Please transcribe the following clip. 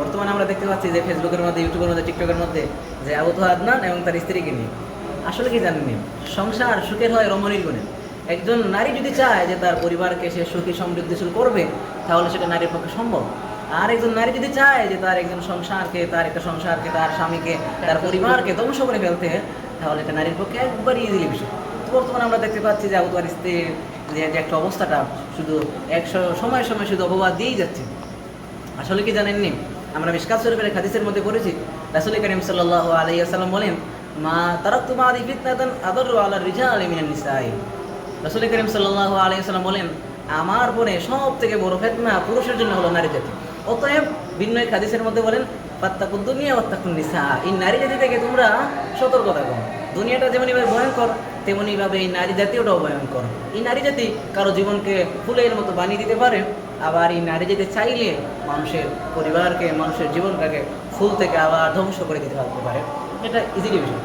বর্তমানে আমরা দেখতে পাচ্ছি যে ফেসবুকের মধ্যে, ইউটিউবের মধ্যে, টিকটকের মধ্যে যে আবু আদনান এবং তার স্ত্রীকে নিয়ে। আসলে কি জানেননি, সংসার সুখের হয় রমণীর গুণে। একজন নারী যদি চায় যে তার পরিবারকে সে সুখী সমৃদ্ধিশীল করবে, তাহলে সেটা নারীর পক্ষে সম্ভব। আর একজন নারী যদি চায় যে তার একজন সংসারকে, তার একটা সংসারকে, তার স্বামীকে, তার পরিবারকে ধ্বংস করে ফেলতে, তাহলে এটা নারীর পক্ষে একবারই ইজিলি বিষয়। তো বর্তমানে আমরা দেখতে পাচ্ছি যে আবু তার স্ত্রীর যে একটা অবস্থাটা, শুধু সময় সময় শুধু অপবাদ দিয়েই যাচ্ছে। আসলে কি জানেননি, আমরা মিশকাত শরীফের হাদিসের মধ্যে পড়েছি, রাসূল করিম সাল্লাল্লাহু আলাইহি ওয়াসাল্লাম বলেন, মা তারাকতু বাদি ফিতনাতান আদাররু আলা রিজালি মিনান নিসাই। রাসূল করিম সাল্লাল্লাহু আলাইহি ওয়াসাল্লাম বলেন, আমার পরে সব থেকে বড় ফিতনা পুরুষের জন্য হলো নারী জাতি। অতএব ভিন্ন এক হাদিসের মধ্যে বলেন, ফাত্তাকুদ দুনিয়া ওয়াত্তাকুন নিসা, এই নারী জাতি থেকে তোমরা সতর্ক থাকো। দুনিয়াটা যেমনইভাবে ভয়ঙ্কর, তেমনইভাবে এই নারী জাতিটাও ভয়ঙ্কর। এই নারী জাতি কারো জীবনকে ফুলের মতো বানিয়ে দিতে পারে, আবার এই নারী জাতি চাইলে মানুষের পরিবারকে, মানুষের জীবনটাকে ফুল থেকে আবার ধ্বংস করে দিতে পারে। এটা ইজিলি বিষয়।